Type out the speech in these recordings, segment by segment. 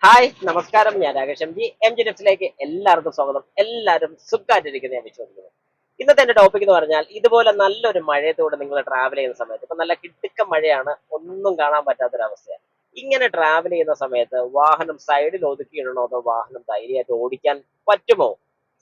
Hi നമസ്കാരം, ഞാൻ Rakesh M G ടിപ്സിലേക്ക് എല്ലാവർക്കും സ്വാഗതം. എല്ലാവരും സുഖമായിട്ടിരിക്കുന്ന ഞാൻ വിശ്വസിക്കുന്നു. ഇന്നത്തെ എന്റെ ടോപ്പിക് എന്ന് പറഞ്ഞാൽ, ഇതുപോലെ നല്ലൊരു മഴയത്തൂടെ നിങ്ങൾ ട്രാവൽ ചെയ്യുന്ന സമയത്ത്, ഇപ്പൊ നല്ല കിടുക്കം മഴയാണ്, ഒന്നും കാണാൻ പറ്റാത്തൊരവസ്ഥയാണ്. ഇങ്ങനെ ട്രാവൽ ചെയ്യുന്ന സമയത്ത് വാഹനം സൈഡിൽ ഒതുക്കിയിടണോ അതോ വാഹനം ധൈര്യമായിട്ട് ഓടിക്കാൻ പറ്റുമോ?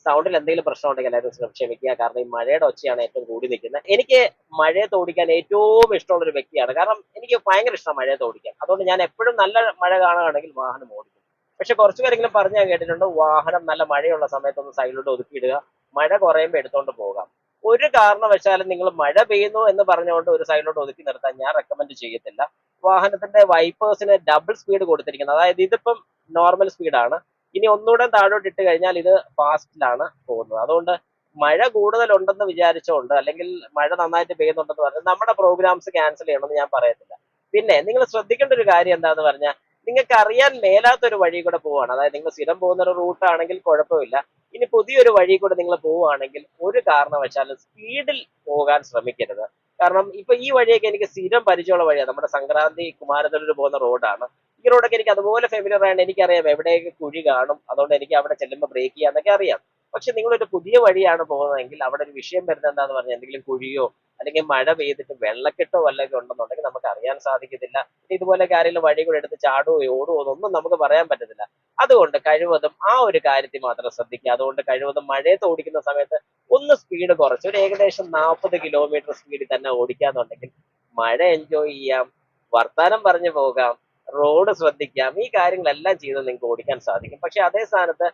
സൗണ്ടിൽ എന്തെങ്കിലും പ്രശ്നം ഉണ്ടെങ്കിൽ എല്ലാവരും ക്ഷമിക്കുക. കാരണം ഈ മഴയുടെ ഒച്ചയാണ് ഏറ്റവും കൂടി നിൽക്കുന്നത്. എനിക്ക് മഴയത്ത് ഓടിക്കാൻ ഏറ്റവും ഇഷ്ടമുള്ള ഒരു വ്യക്തിയാണ്. കാരണം എനിക്ക് ഭയങ്കര ഇഷ്ടമാണ് മഴയത്ത് ഓടിക്കാൻ. അതുകൊണ്ട് ഞാൻ എപ്പോഴും നല്ല മഴ കാണുകയാണെങ്കിൽ വാഹനം ഓടിക്കും. പക്ഷെ കുറച്ചു പേരെങ്കിലും പറഞ്ഞ് ഞാൻ കേട്ടിട്ടുണ്ട്, വാഹനം നല്ല മഴയുള്ള സമയത്തൊന്ന് സൈഡിലോട്ട് ഒതുക്കിയിടുക, മഴ കുറയുമ്പോൾ എടുത്തോണ്ട് പോകാം. ഒരു കാരണവശാലും നിങ്ങൾ മഴ പെയ്യുന്നു എന്ന് പറഞ്ഞുകൊണ്ട് ഒരു സൈഡിലോട്ട് ഒതുക്കി നിർത്താൻ ഞാൻ റെക്കമെൻഡ് ചെയ്യത്തില്ല. വാഹനത്തിന്റെ വൈപ്പേഴ്സിന് ഡബിൾ സ്പീഡ് കൊടുത്തിരിക്കുന്നത്, അതായത് ഇതിപ്പം നോർമൽ സ്പീഡാണ്, ഇനി ഒന്നുകൂടെ താഴോട്ട് ഇട്ട് കഴിഞ്ഞാൽ ഇത് ഫാസ്റ്റിലാണ് പോകുന്നത്. അതുകൊണ്ട് മഴ കൂടുതലുണ്ടെന്ന് വിചാരിച്ചുകൊണ്ട്, അല്ലെങ്കിൽ മഴ നന്നായിട്ട് പെയ്യുന്നുണ്ടെന്ന് പറഞ്ഞാൽ നമ്മുടെ പ്രോഗ്രാംസ് ക്യാൻസൽ ചെയ്യണമെന്ന് ഞാൻ പറയത്തില്ല. പിന്നെ നിങ്ങൾ ശ്രദ്ധിക്കേണ്ട ഒരു കാര്യം എന്താന്ന് പറഞ്ഞാൽ, നിങ്ങൾക്ക് അറിയാൻ മേലാത്തൊരു വഴി കൂടെ പോവാണ്, അതായത് നിങ്ങൾ സ്ഥിരം പോകുന്ന ഒരു റൂട്ടാണെങ്കിൽ കുഴപ്പമില്ല. ഇനി പുതിയൊരു വഴി കൂടെ നിങ്ങൾ പോവുകയാണെങ്കിൽ ഒരു കാരണവശാലും സ്പീഡിൽ പോകാൻ ശ്രമിക്കരുത്. കാരണം ഇപ്പൊ ഈ വഴിയൊക്കെ എനിക്ക് സ്ഥിരം പരിചയമുള്ള വഴിയാണ്, നമ്മുടെ സംക്രാന്തി കുമാരതല്ലൂർ പോകുന്ന റോഡാണ്. ഈ റോഡൊക്കെ എനിക്ക് അതുപോലെ ഫെമിലിയർ ആണ്, എനിക്കറിയാം എവിടെയൊക്കെ കുഴി കാണും, അതുകൊണ്ട് എനിക്ക് അവിടെ ചെല്ലുമ്പോൾ ബ്രേക്ക് ചെയ്യാന്നൊക്കെ അറിയാം. പക്ഷെ നിങ്ങളൊരു പുതിയ വഴിയാണ് പോകുന്നതെങ്കിൽ അവിടെ ഒരു വിഷയം വരുന്നത് എന്താന്ന് പറഞ്ഞാൽ, എന്തെങ്കിലും കുഴിയോ അല്ലെങ്കിൽ മഴ പെയ്തിട്ട് വെള്ളക്കെട്ടോ വല്ലതൊക്കെ ഉണ്ടെന്നുണ്ടെങ്കിൽ നമുക്ക് അറിയാൻ സാധിക്കത്തില്ല. ഇതുപോലെ ആരെങ്കിലും വഴി കൂടെ എടുത്ത് ചാടുകയോ ഓടുകയോ ഒന്നും നമുക്ക് പറയാൻ പറ്റത്തില്ല. അതുകൊണ്ട് കഴിവതും ആ ഒരു കാര്യത്തിൽ മാത്രം ശ്രദ്ധിക്കുക. അതുകൊണ്ട് കഴിവതും മഴയത്ത് ഓടിക്കുന്ന സമയത്ത് ഒന്ന് സ്പീഡ് കുറച്ച് ഒരു ഏകദേശം 40 കിലോമീറ്റർ സ്പീഡിൽ തന്നെ ഓടിക്കാന്നുണ്ടെങ്കിൽ മഴ എൻജോയ് ചെയ്യാം, വർത്താനം പറഞ്ഞു പോകാം, റോഡ് ശ്രദ്ധിക്കാം. ഈ കാര്യങ്ങളെല്ലാം ചെയ്ത് നിങ്ങൾക്ക് ഓടിക്കാൻ സാധിക്കും. പക്ഷെ അതേ സ്ഥാനത്ത്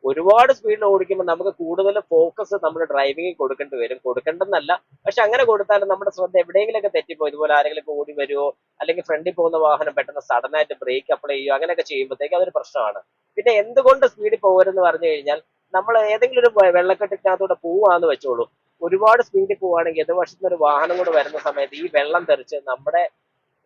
ഒരുപാട് സ്പീഡിൽ ഓടിക്കുമ്പോൾ നമുക്ക് കൂടുതൽ ഫോക്കസ് നമ്മുടെ ഡ്രൈവിംഗിൽ കൊടുക്കേണ്ടി വരും. കൊടുക്കേണ്ടെന്നല്ല, പക്ഷെ അങ്ങനെ കൊടുത്താലും നമ്മുടെ ശ്രദ്ധ എവിടെയെങ്കിലുമൊക്കെ തെറ്റിപ്പോ, ഇതുപോലെ ആരെങ്കിലും ഓടി വരുമോ, അല്ലെങ്കിൽ ഫ്രണ്ടിൽ പോകുന്ന വാഹനം പെട്ടെന്ന് സഡൻ ആയിട്ട് ബ്രേക്ക് അപ്ലൈ ചെയ്യുമോ, അങ്ങനെയൊക്കെ ചെയ്യുമ്പോഴത്തേക്ക് അതൊരു പ്രശ്നമാണ്. പിന്നെ എന്തുകൊണ്ട് സ്പീഡിൽ പോകരുതെന്ന് പറഞ്ഞു കഴിഞ്ഞാൽ, നമ്മൾ ഏതെങ്കിലും ഒരു വെള്ളക്കെട്ടിനകത്തൂടെ പോവാന്ന് വെച്ചോളൂ, ഒരുപാട് സ്പീഡിൽ പോവുകയാണെങ്കിൽ എതിർവശത്തുനിന്ന് ഒരു വാഹനം കൂടെ വരുന്ന സമയത്ത് ഈ വെള്ളം തെറിച്ച് നമ്മുടെ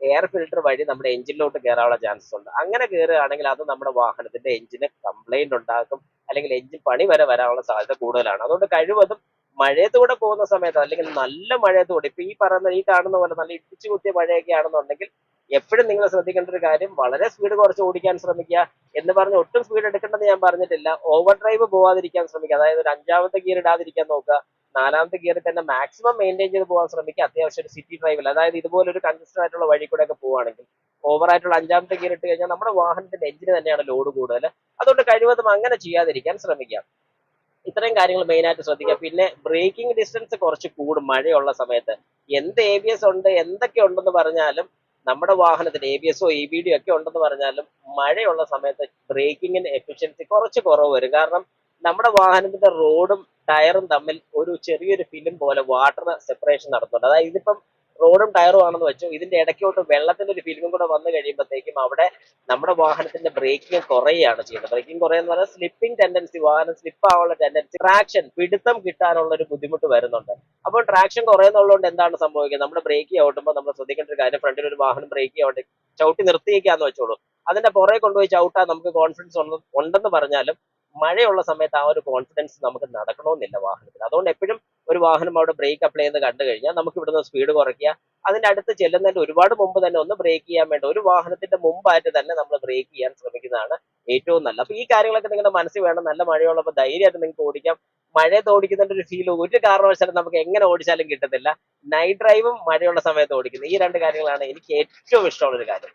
എയർ ഫിൽട്ടർ വഴി നമ്മുടെ എഞ്ചിനിലോട്ട് കയറാനുള്ള ചാൻസസ് ഉണ്ട്. അങ്ങനെ കയറുകയാണെങ്കിൽ അത് നമ്മുടെ വാഹനത്തിന്റെ എഞ്ചിന് കംപ്ലൈന്റ് ഉണ്ടാക്കും, അല്ലെങ്കിൽ എഞ്ചിൻ പണി വരെ വരാനുള്ള സാധ്യത കൂടുതലാണ്. അതുകൊണ്ട് കഴിവതും മഴയത്തൂടെ പോകുന്ന സമയത്ത്, അല്ലെങ്കിൽ നല്ല മഴയത്തൂടെ, ഇപ്പൊ ഈ കാണുന്ന പോലെ നല്ല ഇടിച്ചു കുത്തിയ മഴയൊക്കെ ആണെന്നുണ്ടെങ്കിൽ എപ്പോഴും നിങ്ങൾ ശ്രദ്ധിക്കേണ്ട ഒരു കാര്യം, വളരെ സ്പീഡ് കുറച്ച് ഓടിക്കാൻ ശ്രമിക്കുക. എന്ന് പറഞ്ഞ് ഒട്ടും സ്പീഡ് എടുക്കേണ്ടെന്ന് ഞാൻ പറഞ്ഞിട്ടില്ല. ഓവർ ഡ്രൈവ് പോവാതിരിക്കാൻ ശ്രമിക്കുക, അതായത് ഒരു അഞ്ചാമത്തെ ഗിയർ ഇടാതിരിക്കാൻ നോക്കുക. നാലാമത്തെ ഗിയറിൽ തന്നെ മാക്സിമം മെയിൻറ്റെയിൻ ചെയ്ത് പോകാൻ ശ്രമിക്കുക. അത്യാവശ്യം ഒരു സിറ്റി ഡ്രൈവിൽ, അതായത് ഇതുപോലെ ഒരു കൺജസ്റ്റഡ് ആയിട്ടുള്ള വഴി കൂടെ ഒക്കെ പോവുകയാണെങ്കിൽ ഓവർ ആയിട്ടുള്ള അഞ്ചാമത്തെ ഗിയർ ഇട്ട് കഴിഞ്ഞാൽ നമ്മുടെ വാഹനത്തിന്റെ എഞ്ചിന് തന്നെയാണ് ലോഡ് കൂടുതൽ. അതുകൊണ്ട് കഴിവതും അങ്ങനെ ചെയ്യാതിരിക്കാൻ ശ്രമിക്കാം. ഇത്രയും കാര്യങ്ങൾ മെയിൻ ആയിട്ട് ശ്രദ്ധിക്കുക. പിന്നെ ബ്രേക്കിംഗ് ഡിസ്റ്റൻസ് കുറച്ച് കൂടും മഴയുള്ള സമയത്ത്. എന്ത് ABS ഉണ്ട്, എന്തൊക്കെ ഉണ്ടെന്ന് പറഞ്ഞാലും, നമ്മുടെ വാഹനത്തിന് ABSO EBD ഒക്കെ ഉണ്ടെന്ന് പറഞ്ഞാലും മഴയുള്ള സമയത്ത് ബ്രേക്കിങ്ങിന് എഫിഷ്യൻസി കുറച്ച് കുറവ് വരും. കാരണം നമ്മുടെ വാഹനത്തിന്റെ റോഡും ടയറും തമ്മിൽ ഒരു ചെറിയൊരു ഫിലിം പോലെ വാട്ടർ സെപ്പറേഷൻ നടത്തുന്നുണ്ട്. അതായത് ഇതിപ്പം റോഡും ടയറും ആണെന്ന് വെച്ചു, ഇതിന്റെ ഇടയ്ക്കോട്ട് വെള്ളത്തിന്റെ ഒരു ഫിലിമും കൂടെ വന്നു കഴിയുമ്പോഴത്തേക്കും അവിടെ നമ്മുടെ വാഹനത്തിന്റെ ബ്രേക്കിംഗ് കുറയുകയാണ് ചെയ്യുന്നത്. ബ്രേക്കിംഗ് കുറയെന്ന് പറഞ്ഞാൽ സ്ലിപ്പിംഗ് ടെൻഡൻസി, വാഹനം സ്ലിപ്പ് ആവാനുള്ള ടെൻഡൻസി, ട്രാക്ഷൻ പിടുത്തം കിട്ടാനുള്ള ഒരു ബുദ്ധിമുട്ട് വരുന്നുണ്ട്. അപ്പോൾ ട്രാക്ഷൻ കുറയുന്നുള്ളതുകൊണ്ട് എന്താണ് സംഭവിക്കുന്നത്, നമ്മുടെ ബ്രേക്ക് ചവിട്ടുമ്പോൾ നമ്മൾ ശ്രദ്ധിക്കേണ്ട ഒരു കാര്യം, ഫ്രണ്ടിൽ ഒരു വാഹനം ബ്രേക്ക് ചവിട്ടി ചവിട്ടി നിർത്തിയേക്കാന്ന് വെച്ചോളൂ, അതിന്റെ പുറകെ കൊണ്ടുപോയി ചവിട്ടാൻ നമുക്ക് കോൺഫിഡൻസ് ഉണ്ടെന്ന് പറഞ്ഞാലും മഴയുള്ള സമയത്ത് ആ ഒരു കോൺഫിഡൻസ് നമുക്ക് നടക്കണമെന്നില്ല വാഹനത്തിൽ. അതുകൊണ്ട് എപ്പോഴും ഒരു വാഹനം അവിടെ ബ്രേക്ക് അപ്ലൈ ചെയ്ത് കണ്ടു കഴിഞ്ഞാൽ നമുക്ക് ഇവിടുന്ന് സ്പീഡ് കുറയ്ക്കുക. അതിന്റെ അടുത്ത് ചെല്ലുന്നതിന്റെ ഒരുപാട് മുമ്പ് തന്നെ ഒന്ന് ബ്രേക്ക് ചെയ്യാൻ വേണ്ട, ഒരു വാഹനത്തിന്റെ മുമ്പായിട്ട് തന്നെ നമ്മൾ ബ്രേക്ക് ചെയ്യാൻ ശ്രമിക്കുന്നതാണ് ഏറ്റവും നല്ലത്. അപ്പൊ ഈ കാര്യങ്ങളൊക്കെ നിങ്ങളുടെ മനസ്സിൽ വേണം. നല്ല മഴയുള്ളപ്പോൾ ധൈര്യമായിട്ട് നിങ്ങൾക്ക് ഓടിക്കാം. മഴയത്ത് ഓടിക്കുന്നതിന്റെ ഒരു ഫീൽ ഒരു കാരണവശാലും നമുക്ക് എങ്ങനെ ഓടിച്ചാലും കിട്ടത്തില്ല. നൈറ്റ് ഡ്രൈവും മഴയുള്ള സമയത്ത് ഓടിക്കുന്നത്, ഈ രണ്ട് കാര്യങ്ങളാണ് എനിക്ക് ഏറ്റവും ഇഷ്ടമുള്ള ഒരു കാര്യം.